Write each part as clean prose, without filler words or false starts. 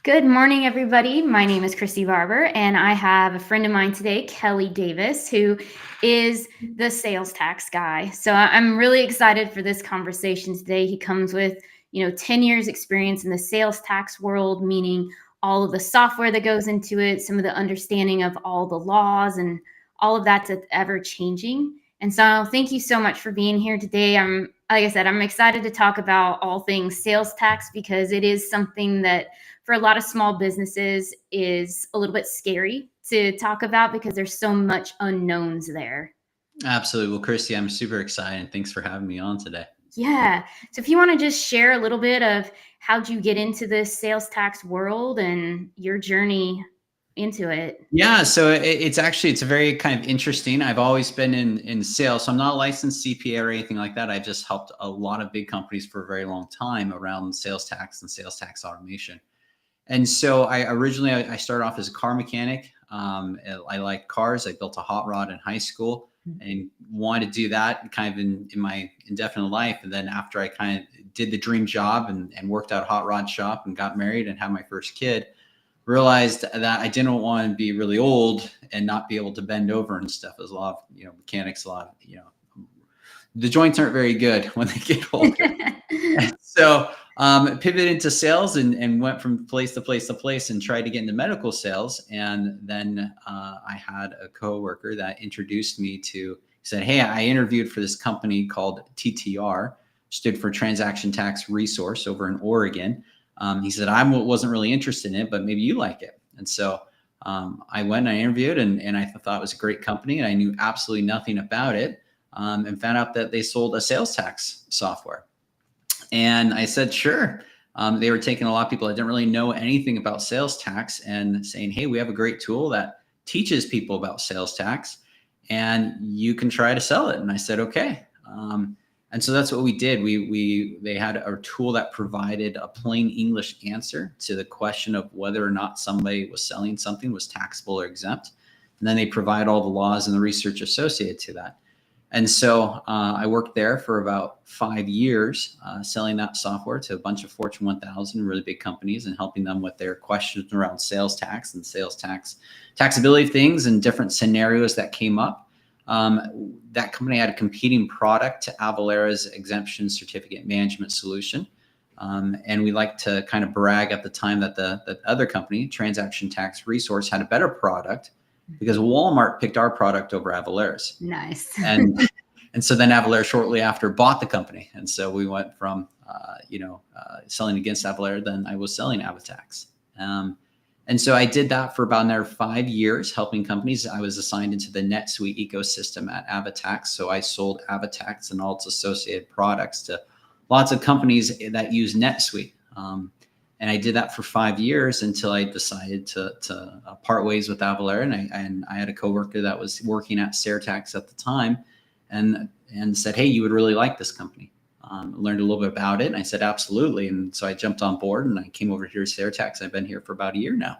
Good morning, everybody. My name is Christy Barber, and I have a friend of mine today, Kelly Davis, who is the sales tax guy. So I'm really excited for this conversation today. He comes with, 10 years experience in the sales tax world, meaning all of the software that goes into it, some of the understanding of all the laws and all of that's ever changing. And so thank you so much for being here today. Like I said, I'm excited to talk about all things sales tax because it is something that for a lot of small businesses is a little bit scary to talk about because there's so much unknowns there. Absolutely. Well, Christy, I'm super excited. Thanks for having me on today. Yeah. So if you want to just share a little bit of how'd you get into this sales tax world and your journey into it. Yeah, so it's a very kind of interesting. I've always been in sales, so I'm not a licensed CPA or anything like that. I've just helped a lot of big companies for a very long time around sales tax and sales tax automation. And so I started off as a car mechanic. I like cars. I built a hot rod in high school and wanted to do that kind of in my indefinite life. And then after I kind of did the dream job and worked out a hot rod shop and got married and had my first kid, realized that I didn't want to be really old and not be able to bend over and stuff. There's a lot of, mechanics, a lot of, the joints aren't very good when they get older. So pivoted into sales and went from place to place to place and tried to get into medical sales. And then I had a coworker that introduced me to, said, hey, I interviewed for this company called TTR, stood for Transaction Tax Resource over in Oregon. He said, I wasn't really interested in it, but maybe you like it. And so I went and I interviewed and I thought it was a great company and I knew absolutely nothing about it and found out that they sold a sales tax software. And I said, sure. They were taking a lot of people that didn't really know anything about sales tax and saying, hey, we have a great tool that teaches people about sales tax and you can try to sell it. And I said, okay. And so that's what we did. They had a tool that provided a plain English answer to the question of whether or not somebody was selling something was taxable or exempt. And then they provide all the laws and the research associated to that. And so I worked there for about 5 years selling that software to a bunch of Fortune 1000 really big companies and helping them with their questions around sales tax and sales tax taxability things and different scenarios that came up. That company had a competing product to Avalara's exemption certificate management solution. And we like to kind of brag at the time that the other company, Transaction Tax Resource, had a better product because Walmart picked our product over Avalara's. Nice. And so then Avalara shortly after bought the company. And so we went from, selling against Avalara, then I was selling Avatax. And so I did that for about another 5 years, helping companies. I was assigned into the NetSuite ecosystem at Avatax. So I sold Avatax and all its associated products to lots of companies that use NetSuite. And I did that for 5 years until I decided to part ways with Avalara. And I had a coworker that was working at SareTax at the time and said, hey, you would really like this company. Learned a little bit about it. And I said, absolutely. And so I jumped on board and I came over here to SareTax. I've been here for about a year now.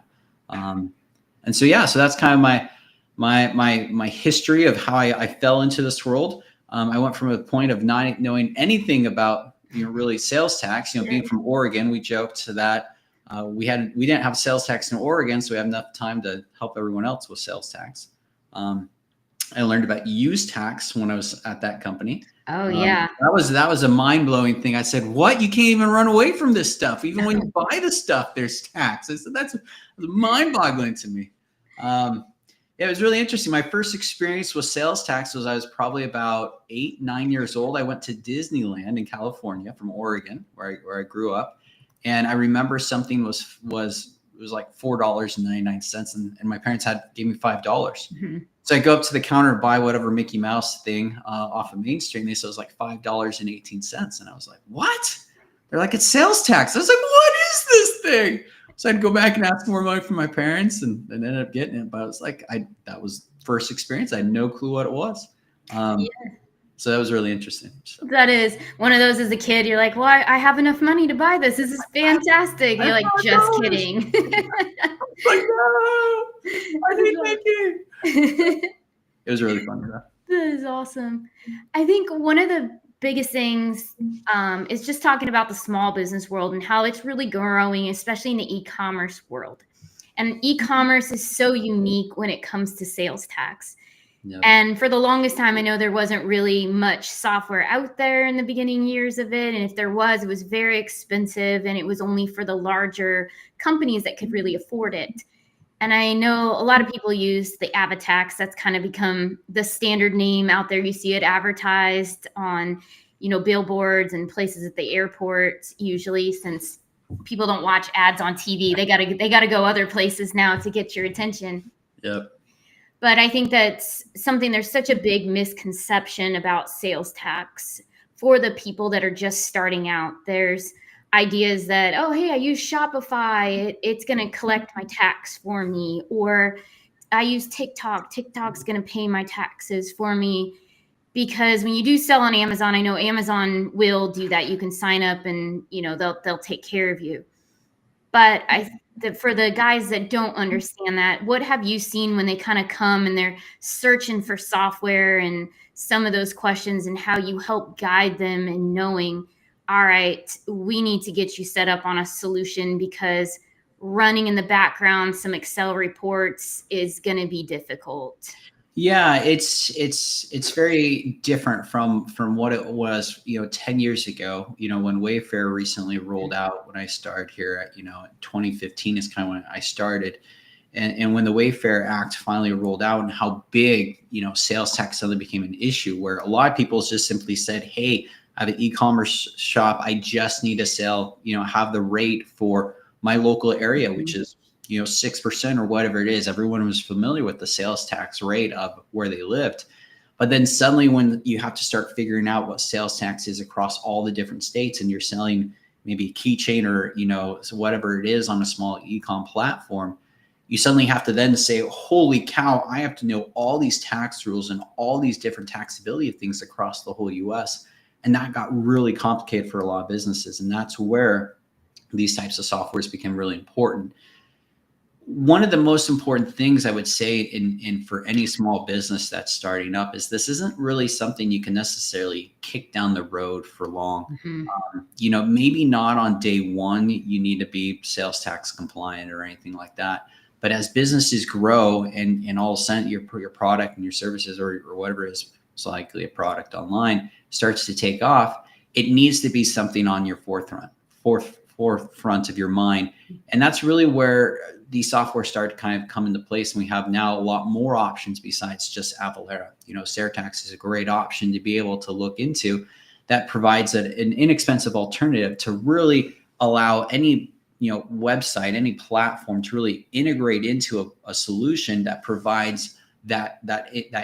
And so, yeah, so that's kind of my history of how I fell into this world. I went from a point of not knowing anything about, really sales tax, being from Oregon, we joked that we didn't have sales tax in Oregon. So we had enough time to help everyone else with sales tax. I learned about use tax when I was at that company. Oh, yeah. That was a mind-blowing thing. I said, what? You can't even run away from this stuff. Even when you buy the stuff, there's tax. I said, that's mind-boggling to me. It was really interesting. My first experience with sales tax was I was probably about 8, 9 years old. I went to Disneyland in California from Oregon, where I grew up. And I remember something was like $4.99, and my parents gave me $5. Mm-hmm. So I go up to the counter and buy whatever Mickey Mouse thing off of Main Street, and they said it was like $5.18. And I was like, what? They're like, it's sales tax. I was like, what is this thing? So I'd go back and ask more money from my parents and ended up getting it. But I was like, that was first experience. I had no clue what it was. So that was really interesting. So. That is one of those as a kid. You're like, well, I have enough money to buy this. This is fantastic. You're like, just kidding. Like, no, I need Mickey. It was really fun. That is awesome. I think one of the biggest things is just talking about the small business world and how it's really growing, especially in the e-commerce world. And e-commerce is so unique when it comes to sales tax. Yep. And for the longest time, I know there wasn't really much software out there in the beginning years of it. And if there was, it was very expensive, and it was only for the larger companies that could really afford it. And I know a lot of people use the Avatax. That's kind of become the standard name out there. You see it advertised on, billboards and places at the airport, usually, since people don't watch ads on TV. They gotta go other places now to get your attention. Yep. But I think that's something, there's such a big misconception about sales tax for the people that are just starting out. There's ideas that, oh, hey, I use Shopify, it's going to collect my tax for me. Or I use TikTok, TikTok's going to pay my taxes for me. Because when you do sell on Amazon, I know Amazon will do that. You can sign up and, they'll take care of you. But for the guys that don't understand that, what have you seen when they kind of come and they're searching for software and some of those questions, and how you help guide them in knowing, all right, we need to get you set up on a solution, because running in the background some Excel reports is going to be difficult. Yeah, it's very different from what it was, 10 years ago, when Wayfair recently rolled out. When I started here at, 2015 is kind of when I started. And when the Wayfair Act finally rolled out, and how big, sales tax suddenly became an issue, where a lot of people just simply said, hey, I have an e-commerce shop. I just need to sell, have the rate for my local area, which is 6% or whatever it is. Everyone was familiar with the sales tax rate of where they lived. But then suddenly, when you have to start figuring out what sales tax is across all the different states, and you're selling maybe a keychain or, so whatever it is on a small e-com platform, you suddenly have to then say, holy cow, I have to know all these tax rules and all these different taxability things across the whole US. And that got really complicated for a lot of businesses. And that's where these types of softwares became really important. One of the most important things I would say in for any small business that's starting up is this isn't really something you can necessarily kick down the road for long. Maybe not on day one, you need to be sales tax compliant or anything like that. But as businesses grow, and all of a sudden your product and your services or whatever is likely a product online starts to take off, it needs to be something on your forefront of your mind. And that's really where these software start to kind of come into place. And we have now a lot more options besides just Avalara. SailTax is a great option to be able to look into, that provides an inexpensive alternative to really allow any website, any platform to really integrate into a solution that provides that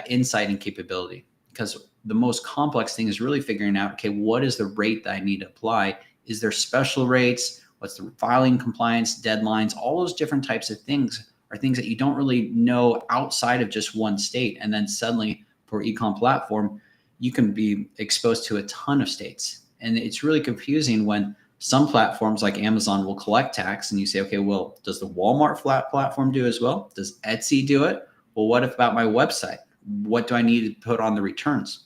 insight and capability. Because the most complex thing is really figuring out, okay, what is the rate that I need to apply? Is there special rates? What's the filing compliance deadlines? All those different types of things are things that you don't really know outside of just one state. And then suddenly for e-com platform, you can be exposed to a ton of states. And it's really confusing when some platforms like Amazon will collect tax, and you say, okay, well, does the Walmart platform do as well? Does Etsy do it? Well, what about my website? What do I need to put on the returns?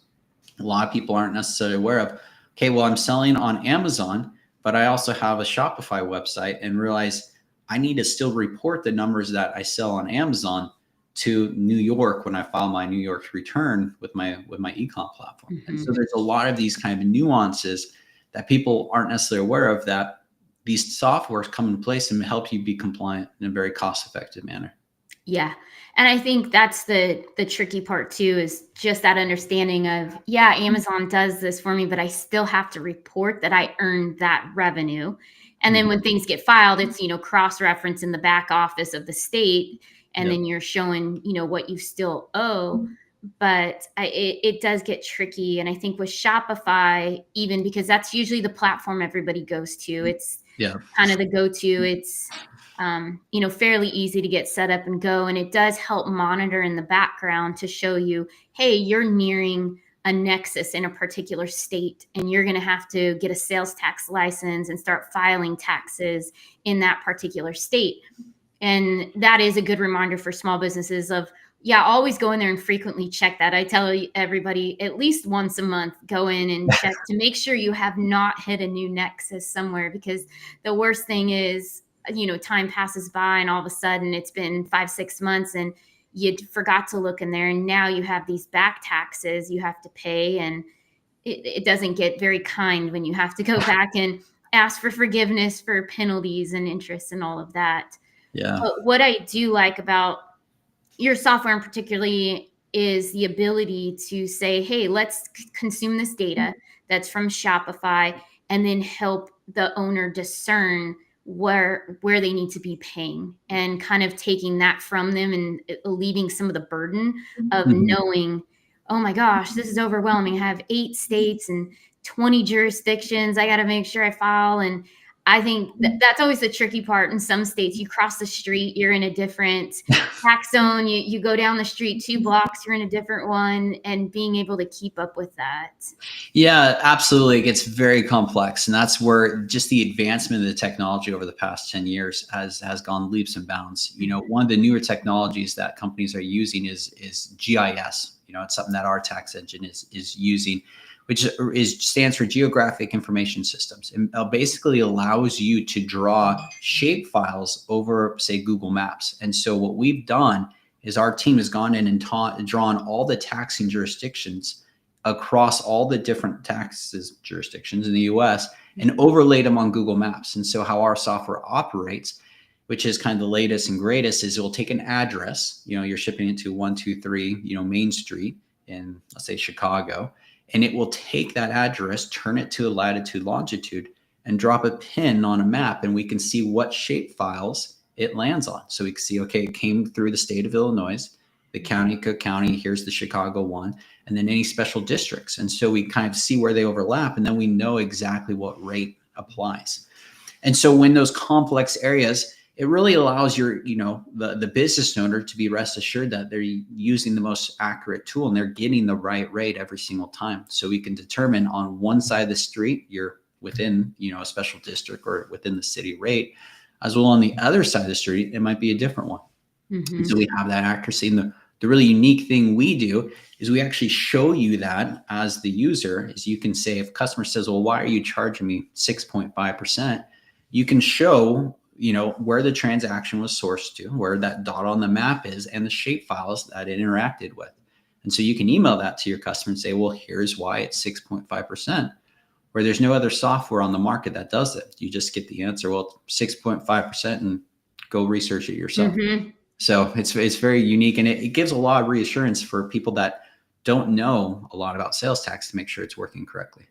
A lot of people aren't necessarily aware of, okay, well, I'm selling on Amazon, but I also have a Shopify website, and realize I need to still report the numbers that I sell on Amazon to New York when I file my New York return with my e-com platform. And so there's a lot of these kind of nuances that people aren't necessarily aware of, that these softwares come in place and help you be compliant in a very cost-effective manner. Yeah. And I think that's the tricky part too, is just that understanding of, yeah, Amazon does this for me, but I still have to report that I earned that revenue. And then when things get filed, it's, cross-reference in the back office of the state. And then you're showing, what you still owe. But it does get tricky. And I think with Shopify, even because that's usually the platform everybody goes to, it's kind of the go-to. It's fairly easy to get set up and go. And it does help monitor in the background to show you, hey, you're nearing a nexus in a particular state, and you're going to have to get a sales tax license and start filing taxes in that particular state. And that is a good reminder for small businesses of, Yeah, always go in there and frequently check that. I tell everybody at least once a month, go in and check to make sure you have not hit a new nexus somewhere, because the worst thing is, time passes by and all of a sudden it's been 5, 6 months and you forgot to look in there. And now you have these back taxes you have to pay. And it doesn't get very kind when you have to go back and ask for forgiveness for penalties and interest and all of that. Yeah. But what I do like about your software in particularly is the ability to say, hey, let's consume this data that's from Shopify and then help the owner discern where they need to be paying, and kind of taking that from them and alleviating some of the burden of Mhm. knowing, oh my gosh, this is overwhelming. I have 8 states and 20 jurisdictions I got to make sure I file. And I think that's always the tricky part. In some states, you cross the street, you're in a different tax zone. You go down the street 2 blocks, you're in a different one, and being able to keep up with that. Yeah, absolutely. It gets very complex. And that's where just the advancement of the technology over the past 10 years has gone leaps and bounds. One of the newer technologies that companies are using is GIS. It's something that our tax engine is using, which stands for Geographic Information Systems. And basically allows you to draw shape files over, say, Google Maps. And so what we've done is our team has gone in and drawn all the taxing jurisdictions across all the different taxes jurisdictions in the US and overlaid them on Google Maps. And so how our software operates, which is kind of the latest and greatest, is it will take an address, you're shipping it to 123, Main Street in, let's say, Chicago, and it will take that address, turn it to a latitude, longitude, and drop a pin on a map, and we can see what shape files it lands on. So we can see, okay, it came through the state of Illinois, the county, Cook County, here's the Chicago one, and then any special districts. And so we kind of see where they overlap, and then we know exactly what rate applies. And so when those complex areas, it really allows the business owner to be rest assured that they're using the most accurate tool and they're getting the right rate every single time. So we can determine on one side of the street, you're within, a special district or within the city rate, as well on the other side of the street, it might be a different one. And so we have that accuracy. And the really unique thing we do is we actually show you that as the user. Is you can say, if a customer says, well, why are you charging me 6.5%? You can show, where the transaction was sourced to, where that dot on the map is, and the shape files that it interacted with. And so you can email that to your customer and say, well, here's why it's 6.5%, where there's no other software on the market that does it. You just get the answer, well, 6.5%, and go research it yourself. So it's very unique, and it gives a lot of reassurance for people that don't know a lot about sales tax to make sure it's working correctly.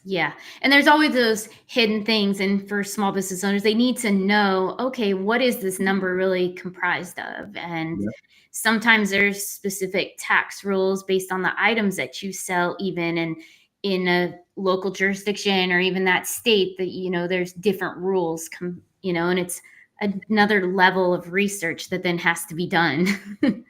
Yeah. And there's always those hidden things. And for small business owners, they need to know, okay, what is this number really comprised of? And Yep. sometimes there's specific tax rules based on the items that you sell, even in a local jurisdiction or even that state, that, there's different rules, and it's another level of research that then has to be done.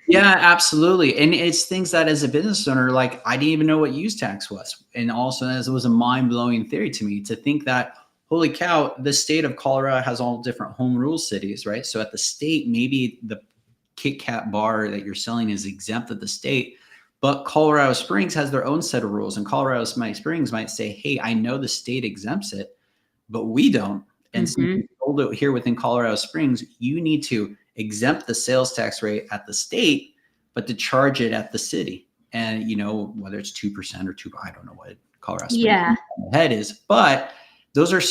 Yeah, absolutely. And it's things that as a business owner, like I didn't even know what use tax was. And also as it was a mind blowing theory to me to think that, holy cow, the state of Colorado has all different home rule cities, right? So at the state, maybe the Kit Kat bar that you're selling is exempt at the state, but Colorado Springs has their own set of rules. And Colorado Springs might say, hey, I know the state exempts it, but we don't. And since you sold it here within Colorado Springs, you need to exempt the sales tax rate at the state, but to charge it at the city. And whether it's 2% or 2, I don't know what Colorado Springs head is, but those are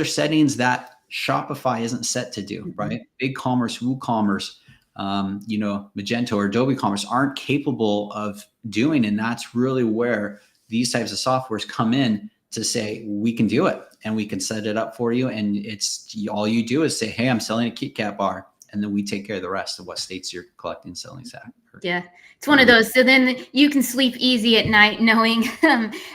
settings that Shopify isn't set to do, right? BigCommerce, WooCommerce, Magento or Adobe Commerce aren't capable of doing. And that's really where these types of softwares come in to say, we can do it and we can set it up for you. And it's all you do is say, hey, I'm selling a Kit Kat bar. And then we take care of the rest of what states you're collecting, selling tax. Yeah, it's one of those. So then you can sleep easy at night knowing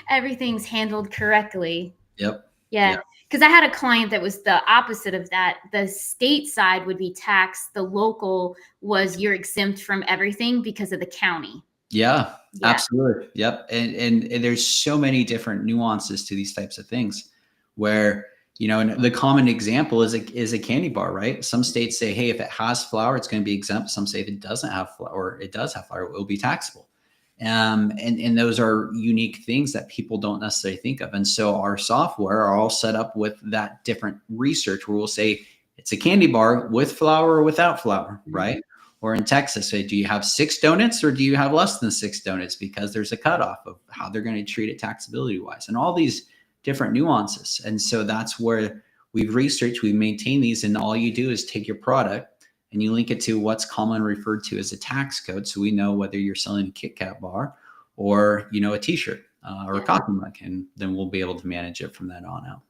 everything's handled correctly. Yep. Yeah. Because I had a client that was the opposite of that. The state side would be taxed. The local was you're exempt from everything because of the county. Yeah, absolutely. Yep. And there's so many different nuances to these types of things where, And the common example is a candy bar, right? Some states say, hey, if it has flour, it's going to be exempt. Some say if it doesn't have flour, or it does have flour, it will be taxable. And those are unique things that people don't necessarily think of. And so our software are all set up with that different research where we'll say it's a candy bar with flour or without flour, right? Or in Texas, say, do you have 6 donuts or do you have less than 6 donuts? Because there's a cutoff of how they're going to treat it taxability wise, and all these different nuances. And so that's where we've researched, we've maintained these, and all you do is take your product and you link it to what's commonly referred to as a tax code. So we know whether you're selling a Kit Kat bar or, a t-shirt or a coffee mug, and then we'll be able to manage it from then on out.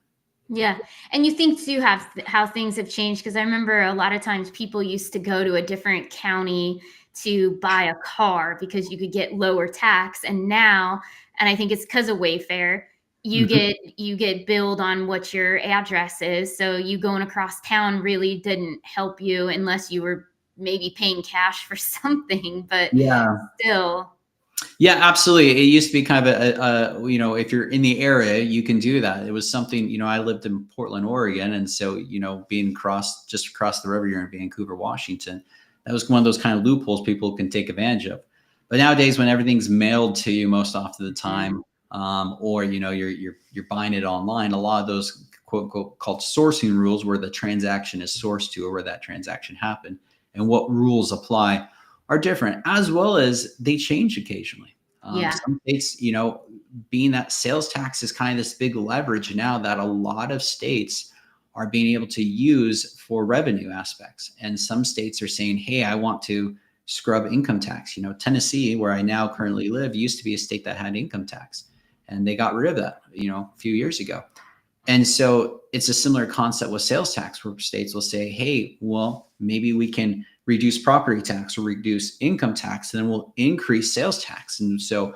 Yeah. And you think too how things have changed, because I remember a lot of times people used to go to a different county to buy a car because you could get lower tax. And now, and I think it's because of Wayfair, you get billed on what your address is. So you going across town really didn't help you unless you were maybe paying cash for something, but still. Yeah, absolutely. It used to be kind of if you're in the area, you can do that. It was something, I lived in Portland, Oregon. And so, being just across the river, you're in Vancouver, Washington. That was one of those kind of loopholes people can take advantage of. But nowadays, when everything's mailed to you most often of the time, or, you're buying it online, a lot of those quote unquote called sourcing rules, where the transaction is sourced to or where that transaction happened and what rules apply, are different, as well as they change occasionally. Some states, being that sales tax is kind of this big leverage now that a lot of states are being able to use for revenue aspects. And some states are saying, hey, I want to scrub income tax. Tennessee, where I now currently live, used to be a state that had income tax, and they got rid of that, a few years ago. And so it's a similar concept with sales tax, where states will say, hey, well, maybe we can reduce property tax or reduce income tax, and then we'll increase sales tax. And so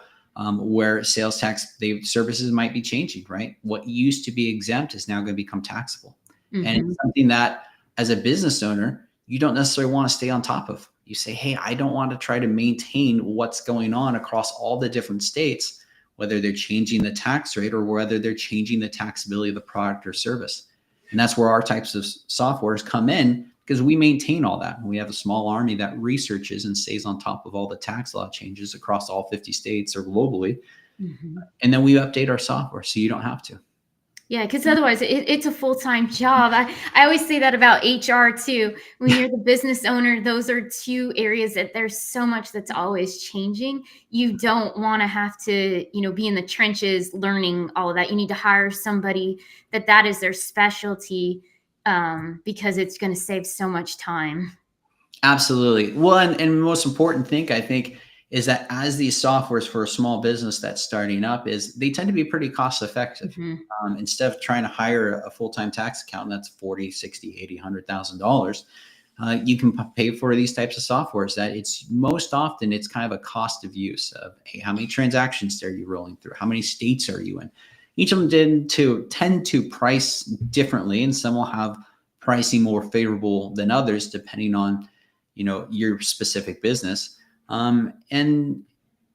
where sales tax, services might be changing, right? What used to be exempt is now going to become taxable. And it's something that, as a business owner, you don't necessarily want to stay on top of. You say, hey, I don't want to try to maintain what's going on across all the different states, whether they're changing the tax rate or whether they're changing the taxability of the product or service. And that's where our types of softwares come in, because we maintain all that. We have a small army that researches and stays on top of all the tax law changes across all 50 states or globally. And then we update our software so you don't have to. Yeah, because otherwise it's a full-time job. I always say that about HR too. When you're the business owner, those are two areas that there's so much that's always changing. You don't want to have to, be in the trenches learning all of that. You need to hire somebody that is their specialty, because it's going to save so much time. Absolutely. Well, and most important thing, I think, is that as these softwares for a small business that's starting up, is they tend to be pretty cost effective. Instead of trying to hire a full-time tax accountant that's $40, $60, $80, $100,000, you can pay for these types of softwares that it's most often it's kind of a cost of use of, hey, how many transactions are you rolling through? How many states are you in? Each of them tend to price differently, and some will have pricing more favorable than others depending on your specific business. And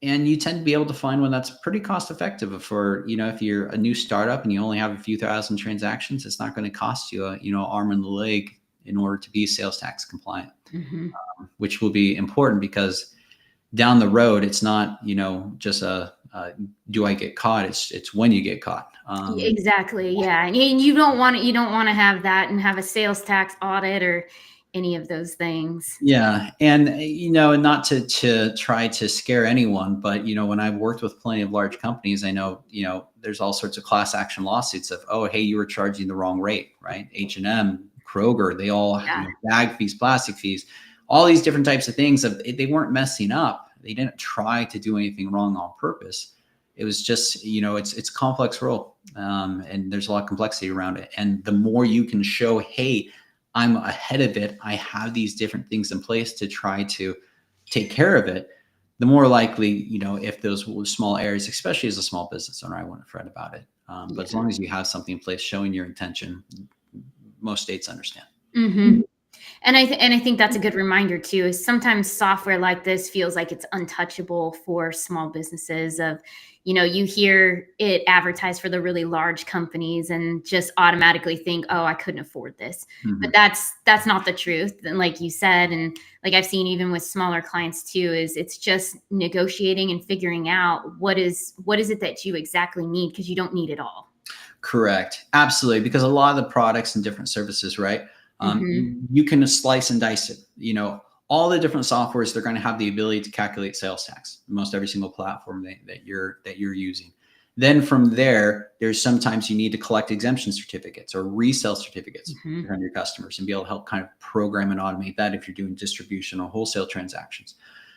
you tend to be able to find one that's pretty cost effective for, if you're a new startup and you only have a few thousand transactions, it's not going to cost you arm and a leg in order to be sales tax compliant, which will be important, because down the road, it's not, just do I get caught? It's when you get caught. Exactly. Yeah. And you don't want to have that and have a sales tax audit or any of those things. Yeah. And, not to try to scare anyone, but, when I've worked with plenty of large companies, I know, there's all sorts of class action lawsuits of, oh, hey, you were charging the wrong rate, right? H&M, Kroger, they all bag fees, plastic fees, all these different types of things. They weren't messing up. They didn't try to do anything wrong on purpose. It was just, it's a complex role. And there's a lot of complexity around it. And the more you can show, hey, I'm ahead of it, I have these different things in place to try to take care of it, the more likely, if those small areas, especially as a small business owner, I wouldn't fret about it. But as long as you have something in place showing your intention, most states understand. And I think that's a good reminder too, is sometimes software like this feels like it's untouchable for small businesses of, you hear it advertised for the really large companies and just automatically think, oh, I couldn't afford this. But Mhm. that's not the truth. And like you said, and like I've seen even with smaller clients too, is it's just negotiating and figuring out what is it that you exactly need, because you don't need it all. Correct. Absolutely. Because a lot of the products and different services, right? Hmm. You can slice and dice it. All the different softwares, they're going to have the ability to calculate sales tax. Most every single platform that you're using. Then from there, there's sometimes you need to collect exemption certificates or resale certificates Hmm. from your customers and be able to help kind of program and automate that if you're doing distribution or wholesale transactions.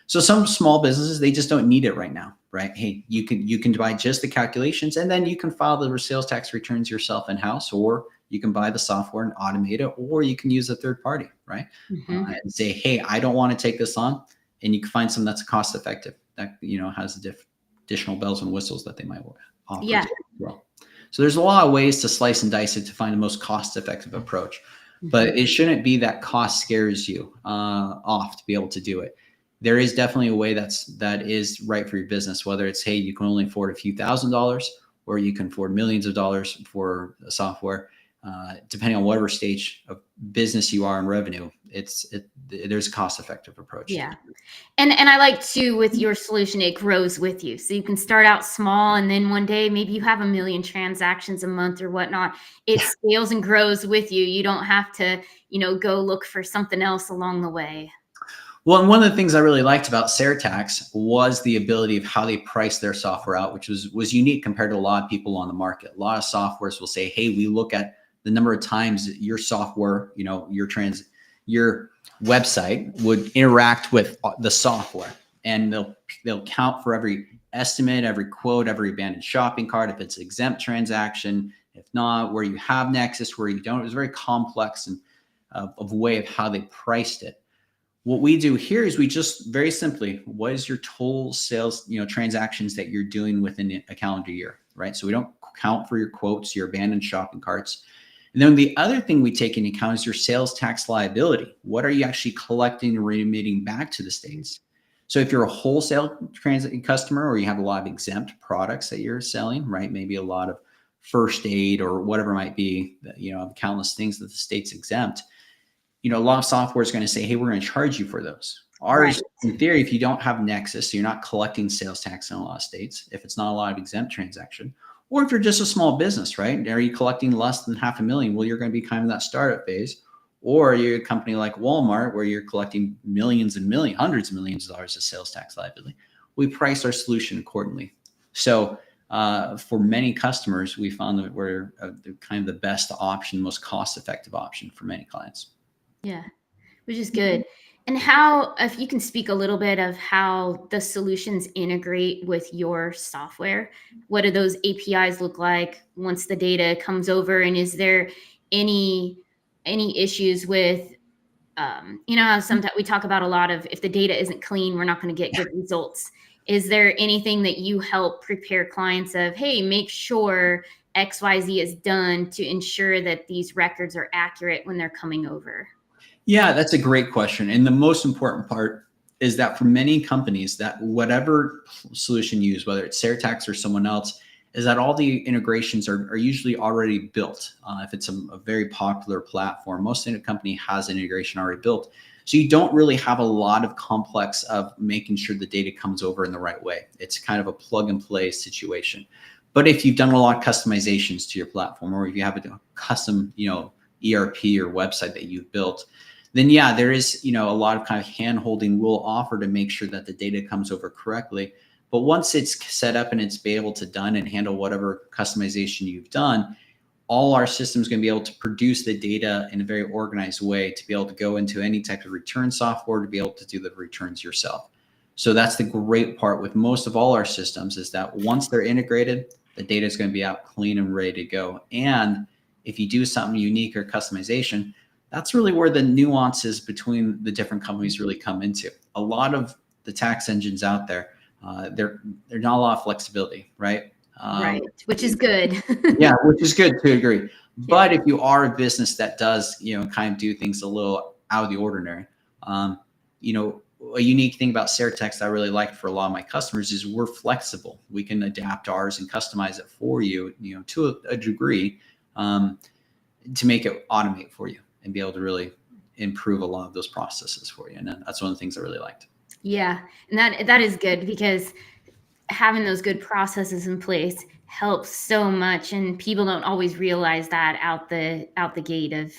So some small businesses, they just don't need it right now, right? Hey, you can buy just the calculations and then you can file the sales tax returns yourself in-house, or you can buy the software and automate it, or you can use a third party, right? Hmm. And say, hey, I don't want to take this on. And you can find some that's cost effective, that, has the additional bells and whistles that they might offer Yeah. as well. So there's a lot of ways to slice and dice it to find the most cost effective approach. But Hmm. it shouldn't be that cost scares you off to be able to do it. There is definitely a way that is right for your business, whether it's, hey, you can only afford a few $1,000s, or you can afford millions of dollars for software, depending on whatever stage of business you are in revenue. There's a cost effective approach to Yeah. do. And I like too, with your solution, it grows with you. So you can start out small, and then one day maybe you have 1 million transactions a month or whatnot. It Yeah. scales and grows with you. You don't have to, go look for something else along the way. Well, and one of the things I really liked about Tax was the ability of how they price their software out, which was unique compared to a lot of people on the market. A lot of softwares will say, "Hey, we look at the number of times that your software, your website would interact with the software, and they'll count for every estimate, every quote, every abandoned shopping cart, if it's exempt transaction, if not, where you have Nexus, where you don't." It was very complex and of a way of how they priced it. What we do here is we just very simply, what is your total sales, transactions that you're doing within a calendar year, right? So we don't count for your quotes, your abandoned shopping carts. And then the other thing we take into account is your sales tax liability. What are you actually collecting and remitting back to the states? So if you're a wholesale customer, or you have a lot of exempt products that you're selling, right? Maybe a lot of first aid or whatever it might be, countless things that the state's exempt. A lot of software is going to say, hey, we're going to charge you for those. Right. Ours, in theory, if you don't have Nexus, so you're not collecting sales tax in a lot of states, if it's not a lot of exempt transaction, or if you're just a small business, right? Are you collecting less than 500,000? Well, you're going to be kind of that startup phase. Or you're a company like Walmart, where you're collecting millions and millions, hundreds of millions of dollars of sales tax liability. We price our solution accordingly. So for many customers, we found that we're kind of the best option, most cost-effective option for many clients. Yeah. Which is good. And how, if you can speak a little bit of how the solutions integrate with your software, what do those APIs look like once the data comes over? And is there any issues with, how sometimes we talk about a lot of, if the data isn't clean, we're not going to get good results. Is there anything that you help prepare clients of, hey, make sure XYZ is done to ensure that these records are accurate when they're coming over? Yeah, that's a great question. And the most important part is that for many companies, that whatever solution you use, whether it's Tax or someone else, is that all the integrations are usually already built. If it's a very popular platform, most company has an integration already built. So you don't really have a lot of complex of making sure the data comes over in the right way. It's kind of a plug and play situation. But if you've done a lot of customizations to your platform, or if you have a custom, ERP or website that you've built, then yeah, there is, a lot of kind of hand holding we'll offer to make sure that the data comes over correctly. But once it's set up and it's be able to done and handle whatever customization you've done, all our systems going to be able to produce the data in a very organized way to be able to go into any type of return software to be able to do the returns yourself. So that's the great part with most of all our systems, is that once they're integrated, the data is going to be out clean and ready to go. And if you do something unique or customization, that's really where the nuances between the different companies really come into. A lot of the tax engines out there, they're not a lot of flexibility, right? Right, which is good. Yeah, which is good to agree. Yeah. But if you are a business that does, kind of do things a little out of the ordinary. You know, a unique thing about SailText I really like for a lot of my customers is we're flexible. We can adapt ours and customize it for you, you know, to a degree, to make it automate for you and be able to really improve a lot of those processes for you. And that's one of the things I really liked. Yeah, and that is good, because having those good processes in place helps so much, and people don't always realize that out the gate of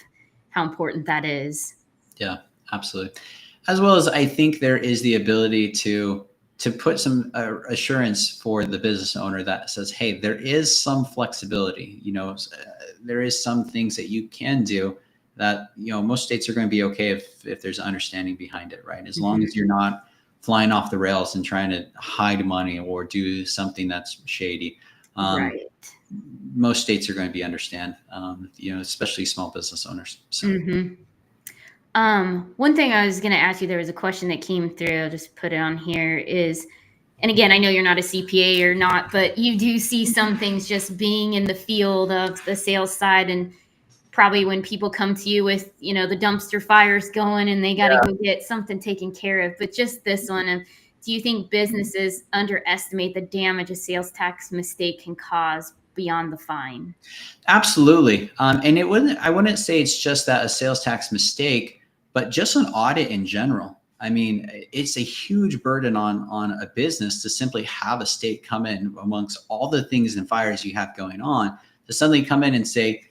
how important that is. Yeah, absolutely. As well as I think there is the ability to put some assurance for the business owner that says, hey, there is some flexibility. You know, there is some things that you can do that, you know, most states are going to be okay if there's understanding behind it, right? As long as you're not flying off the rails and trying to hide money or do something that's shady. Right. Most states are going to be understand, you know, especially small business owners. So. One thing I was going to ask you, there was a question that came through, I'll just put it on here, is, and again, I know you're not a CPA or not, but you do see some things just being in the field of the sales side, and probably when people come to you with, you know, the dumpster fires going and they got to go get something taken care of. But just this one, do you think businesses underestimate the damage a sales tax mistake can cause beyond the fine? Absolutely. And I wouldn't say it's just that a sales tax mistake, but just an audit in general. I mean, it's a huge burden on a business to simply have a state come in amongst all the things and fires you have going on, to suddenly come in and say,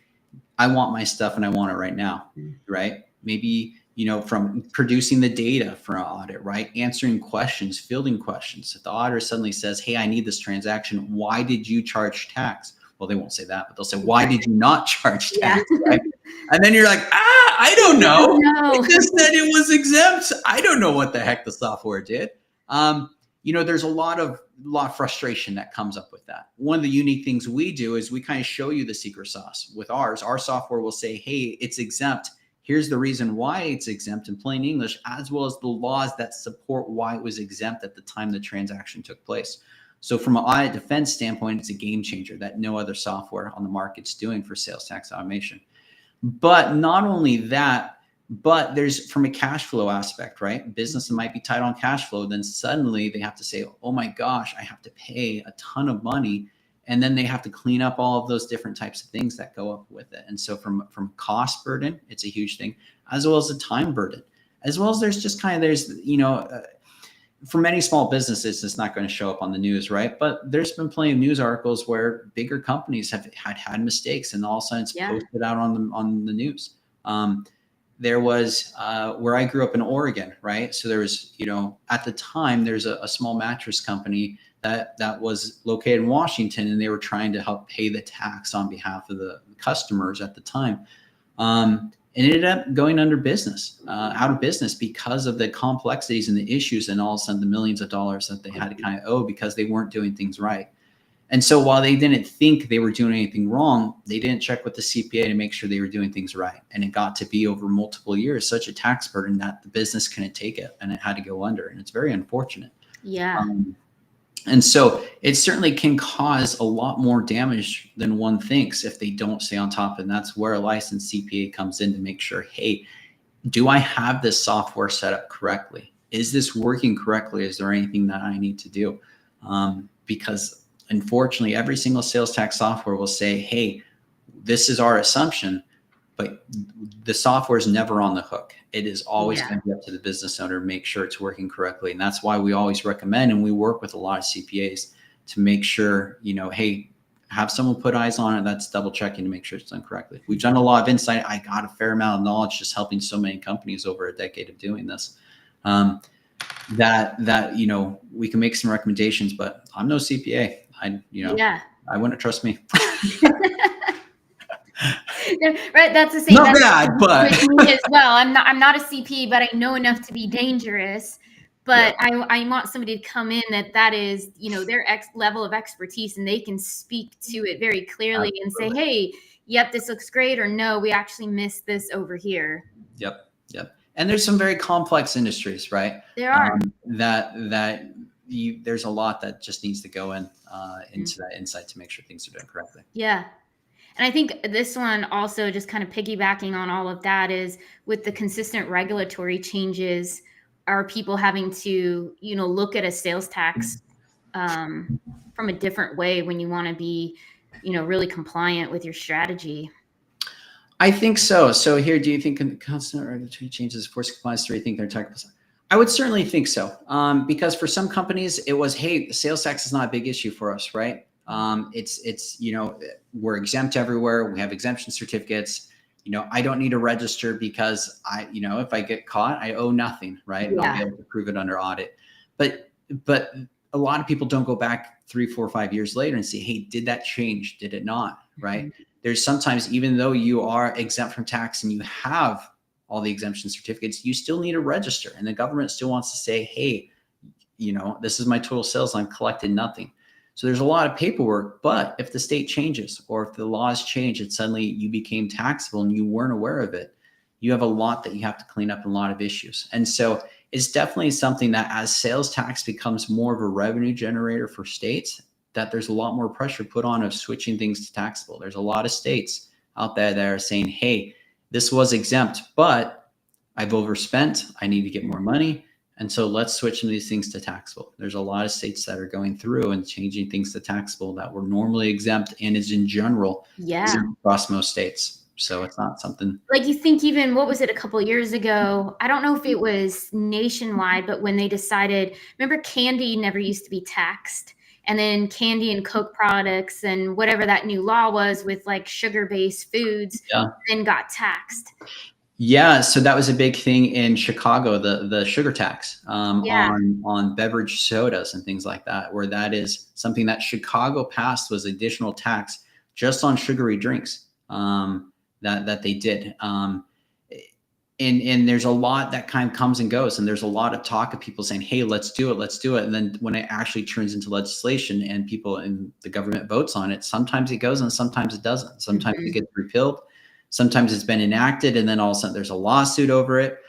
I want my stuff and I want it right now, right? Maybe, you know, from producing the data for an audit, right? Answering questions, fielding questions. If the auditor suddenly says, hey, I need this transaction, why did you charge tax? Well, they won't say that, but they'll say, why did you not charge tax, right? And then you're like, I don't know. It just said it was exempt. I don't know what the heck the software did. You know, there's a lot of frustration that comes up with that. One of the unique things we do is we kind of show you the secret sauce with ours. Our software will say, hey, it's exempt. Here's the reason why it's exempt in plain English, as well as the laws that support why it was exempt at the time the transaction took place. So from an audit defense standpoint, it's a game changer that no other software on the market's doing for sales tax automation. But not only that, but there's from a cash flow aspect, right? Business might be tight on cash flow. Then suddenly they have to say, oh my gosh, I have to pay a ton of money. And then they have to clean up all of those different types of things that go up with it. And so from cost burden, it's a huge thing, as well as a time burden, as well as there's, you know, for many small businesses, it's not going to show up on the news, right? But there's been plenty of news articles where bigger companies have had mistakes, and all of a sudden it's posted out on the news. There was where I grew up in Oregon, right? So there was, you know, at the time there's a small mattress company that was located in Washington, and they were trying to help pay the tax on behalf of the customers at the time. And it ended up going out of business because of the complexities and the issues, and all of a sudden the millions of dollars that they had to kind of owe because they weren't doing things right. And so while they didn't think they were doing anything wrong, they didn't check with the CPA to make sure they were doing things right. And it got to be over multiple years, such a tax burden that the business couldn't take it and it had to go under. And it's very unfortunate. Yeah. And so it certainly can cause a lot more damage than one thinks if they don't stay on top. And that's where a licensed CPA comes in to make sure, hey, do I have this software set up correctly? Is this working correctly? Is there anything that I need to do? Because unfortunately, every single sales tax software will say, hey, this is our assumption, but the software is never on the hook. It is always going to be up to the business owner to make sure it's working correctly. And that's why we always recommend, and we work with a lot of CPAs to make sure, you know, hey, have someone put eyes on it. That's double checking to make sure it's done correctly. We've done a lot of insight. I got a fair amount of knowledge just helping so many companies over a decade of doing this. That you know, we can make some recommendations, but I'm no CPA. I wouldn't trust me. Right, that's the same. Not bad, but with me as well. I'm not a CP, but I know enough to be dangerous. But I want somebody to come in that is, you know, their level of expertise, and they can speak to it very clearly and say, hey, yep, this looks great, or no, we actually missed this over here. Yep. And there's some very complex industries, right? There are. There's a lot that just needs to go into that insight to make sure things are done correctly. Yeah. And I think this one also, just kind of piggybacking on all of that, is with the consistent regulatory changes, are people having to, look at a sales tax from a different way when you want to be, really compliant with your strategy? I think so. So here, do you think constant regulatory changes force compliance to rethink their tax? I would certainly think so, because for some companies it was, hey, the sales tax is not a big issue for us, right? It's we're exempt everywhere. We have exemption certificates. I don't need to register because if I get caught, I owe nothing, right? And I'll be Yeah. able to prove it under audit. But a lot of people don't go back 3, 4, 5 years later and say, hey, did that change? Did it not? Right? Mhm. There's sometimes, even though you are exempt from tax and you have all the exemption certificates, you still need to register. And the government still wants to say, hey, this is my total sales. I'm collecting nothing. So there's a lot of paperwork. But if the state changes or if the laws change and suddenly you became taxable and you weren't aware of it, you have a lot that you have to clean up and a lot of issues. And so it's definitely something that as sales tax becomes more of a revenue generator for states, that there's a lot more pressure put on of switching things to taxable. There's a lot of states out there that are saying, hey, this was exempt, but I've overspent. I need to get more money. And so let's switch some of these things to taxable. There's a lot of states that are going through and changing things to taxable that were normally exempt and is in general Yeah. exempt across most states. So it's not something. Like, you think, even what was it, a couple years ago? I don't know if it was nationwide, but when they decided, remember candy never used to be taxed. And then candy and Coke products and whatever that new law was with like sugar-based foods Yeah. then got taxed. Yeah, so that was a big thing in Chicago, the sugar tax Yeah. on beverage sodas and things like that, where that is something that Chicago passed, was additional tax just on sugary drinks that they did. And there's a lot that kind of comes and goes, and there's a lot of talk of people saying, hey, let's do it. And then when it actually turns into legislation and people in the government votes on it, sometimes it goes and sometimes it doesn't. Sometimes it gets repealed. Sometimes it's been enacted and then all of a sudden there's a lawsuit over it.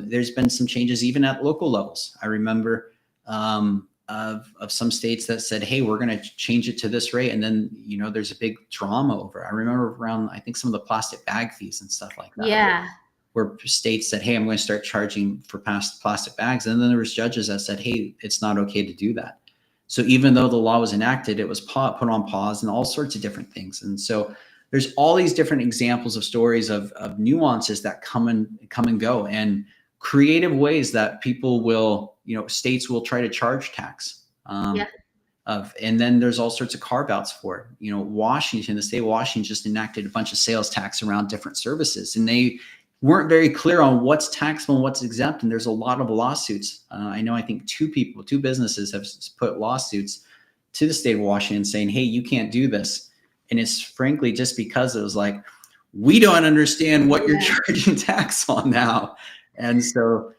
There's been some changes even at local levels. I remember of some states that said, hey, we're going to change it to this rate. And then, there's a big drama over it. I remember around, I think, some of the plastic bag fees and stuff like that. Yeah. Where states said, hey, I'm going to start charging for plastic bags. And then there was judges that said, hey, it's not okay to do that. So even though the law was enacted, it was put on pause and all sorts of different things. And so there's all these different examples of stories of nuances that come and go, and creative ways that people will, states will try to charge tax. Yeah. And then there's all sorts of carve outs for it. Washington, the state of Washington just enacted a bunch of sales tax around different services, and they weren't very clear on what's taxable and what's exempt. And there's a lot of lawsuits. I think two businesses have put lawsuits to the state of Washington saying, hey, you can't do this. And it's frankly just because it was like, we don't understand what you're charging tax on now. And so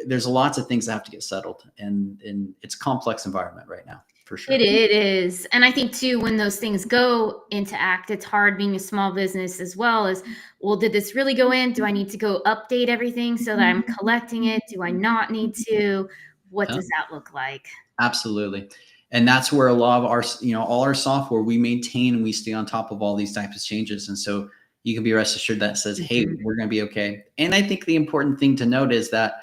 there's lots of things that have to get settled. And it's a complex environment right now, for sure. It is. And I think too, when those things go into act, it's hard being a small business as well as, well, did this really go in? Do I need to go update everything so that I'm collecting it? Do I not need to? What does that look like? Absolutely. And that's where a lot of our, all our software, we maintain and we stay on top of all these types of changes. And so you can be rest assured that says, hey, we're going to be okay. And I think the important thing to note is that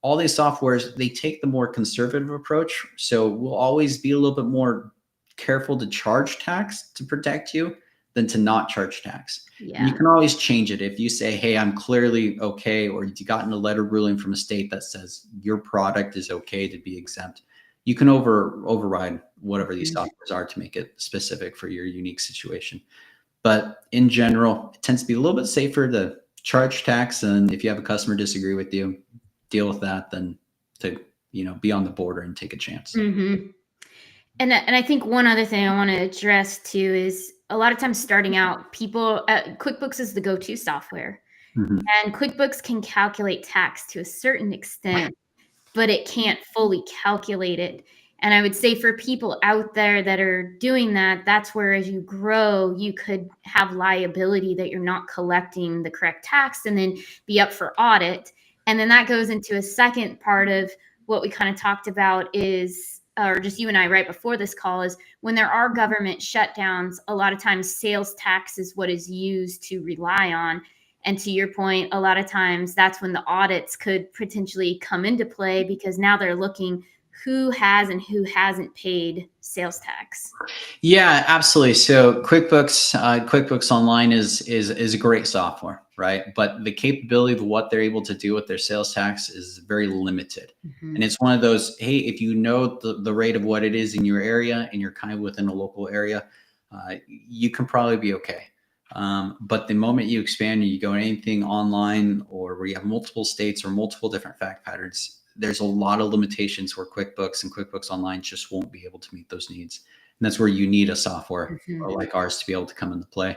all these softwares, they take the more conservative approach. So we'll always be a little bit more careful to charge tax to protect you than to not charge tax. Yeah. And you can always change it. If you say, hey, I'm clearly okay, or you've gotten a letter ruling from a state that says your product is okay to be exempt, you can override whatever these softwares are to make it specific for your unique situation. But in general, it tends to be a little bit safer to charge tax. And if you have a customer disagree with you, deal with that than to, be on the border and take a chance. Mm-hmm. And I think one other thing I want to address too is, a lot of times starting out, people, QuickBooks is the go-to software. Mm-hmm. And QuickBooks can calculate tax to a certain extent, but it can't fully calculate it. And I would say for people out there that are doing that, that's where as you grow, you could have liability that you're not collecting the correct tax and then be up for audit. And then that goes into a second part of what we kind of talked about is or just you and I right before this call, is when there are government shutdowns, a lot of times sales tax is what is used to rely on. And to your point, a lot of times that's when the audits could potentially come into play, because now they're looking who has and who hasn't paid sales tax. Yeah, absolutely. So QuickBooks Online is a great software, right? But the capability of what they're able to do with their sales tax is very limited. Mm-hmm. And it's one of those, hey, if you know the rate of what it is in your area and you're kind of within a local area, you can probably be okay. But the moment you expand and you go anything online, or where you have multiple states or multiple different fact patterns, there's a lot of limitations where QuickBooks and QuickBooks Online just won't be able to meet those needs. And that's where you need a software like ours to be able to come into play.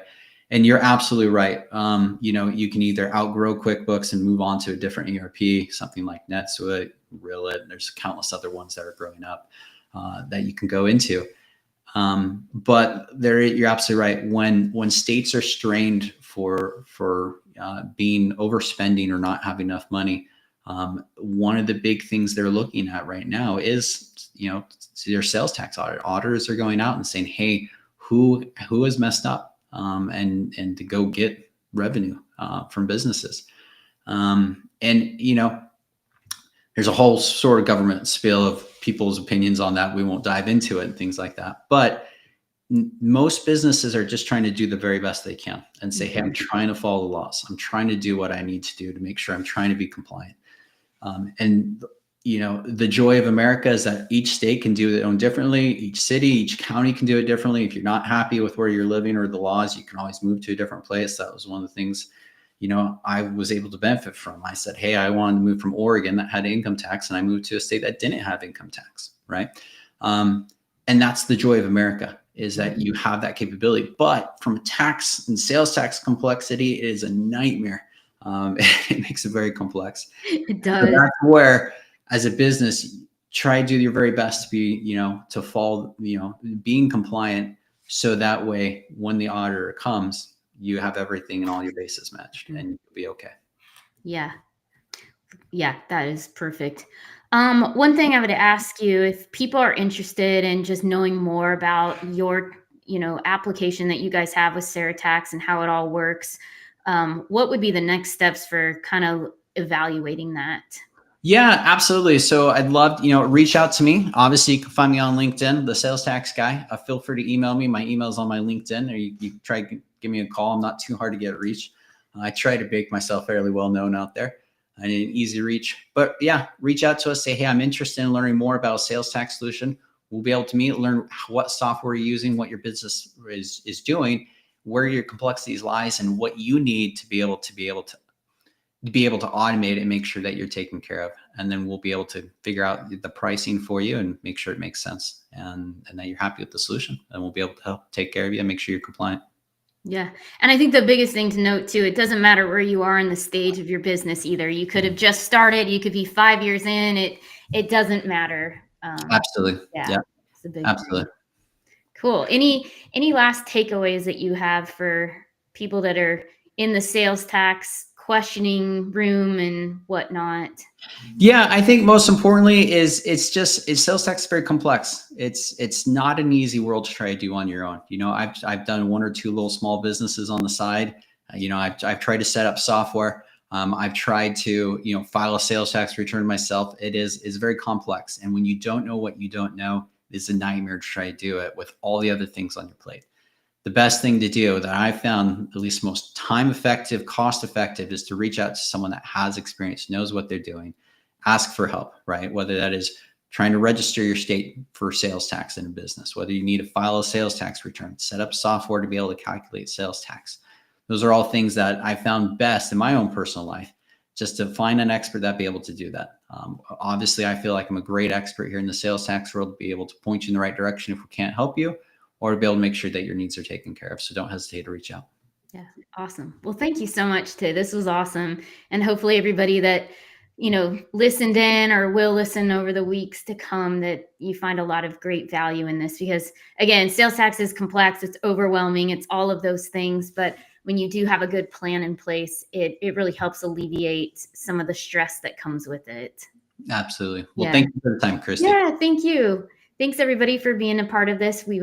And you're absolutely right. You can either outgrow QuickBooks and move on to a different ERP, something like NetSuite, Rillet. There's countless other ones that are growing up that you can go into. But you're absolutely right. When states are strained for being overspending or not having enough money, one of the big things they're looking at right now is, their sales tax audit. Auditors are going out and saying, hey, who has messed up, and to go get revenue from businesses. There's a whole sort of government spiel of people's opinions on that. We won't dive into it and things like that. But most businesses are just trying to do the very best they can and say, hey, I'm trying to follow the laws. I'm trying to do what I need to do to make sure I'm trying to be compliant. The joy of America is that each state can do it own differently. Each city, each county can do it differently. If you're not happy with where you're living or the laws, you can always move to a different place. That was one of the things, I was able to benefit from. I said, hey, I wanted to move from Oregon that had income tax, and I moved to a state that didn't have income tax, right? And that's the joy of America, is that you have that capability. But from a tax and sales tax complexity, it is a nightmare. It makes it very complex. It does. So that's where, as a business, try to do your very best to be, to follow, being compliant, so that way when the auditor comes, you have everything and all your bases matched, and you'll be okay. Yeah, that is perfect. One thing I would ask you, if people are interested in just knowing more about your, application that you guys have with SaraTax and how it all works, what would be the next steps for kind of evaluating that? Yeah, absolutely. So I'd love, reach out to me. Obviously, you can find me on LinkedIn, the sales tax guy. Feel free to email me. My email is on my LinkedIn, or you try to give me a call. I'm not too hard to get reached. I try to make myself fairly well known out there and an easy reach. But yeah, reach out to us. Say, hey, I'm interested in learning more about a sales tax solution. We'll be able to meet, learn what software you're using, what your business is doing, where your complexities lies, and what you need to be able to automate and make sure that you're taken care of. And then we'll be able to figure out the pricing for you and make sure it makes sense, and that you're happy with the solution. And we'll be able to help take care of you and make sure you're compliant. Yeah. And I think the biggest thing to note too, it doesn't matter where you are in the stage of your business either. You could have just started, you could be 5 years in, it doesn't matter. Absolutely. Yeah. It's a big absolutely. thing. Cool. Any last takeaways that you have for people that are in the sales tax questioning room and whatnot? Yeah, I think most importantly is sales tax is very complex. It's not an easy world to try to do on your own. I've done one or two little small businesses on the side. I've tried to set up software. I've tried to file a sales tax return myself. It's very complex, and when you don't know what you don't know, it's a nightmare to try to do it with all the other things on your plate. The best thing to do that I found, at least most time effective, cost effective, is to reach out to someone that has experience, knows what they're doing, ask for help, right? Whether that is trying to register your state for sales tax in a business, whether you need to file a sales tax return, set up software to be able to calculate sales tax. Those are all things that I found best in my own personal life, just to find an expert that be able to do that. Obviously, I feel like I'm a great expert here in the sales tax world to be able to point you in the right direction if we can't help you, or to be able to make sure that your needs are taken care of. So don't hesitate to reach out. Yeah. Awesome. Well, thank you so much, Tay. This was awesome. And hopefully everybody that, listened in or will listen over the weeks to come, that you find a lot of great value in this, because again, sales tax is complex. It's overwhelming. It's all of those things. But when you do have a good plan in place, it really helps alleviate some of the stress that comes with it. Absolutely. Well, thank you for the time, Christy. Yeah. Thank you. Thanks everybody for being a part of this. We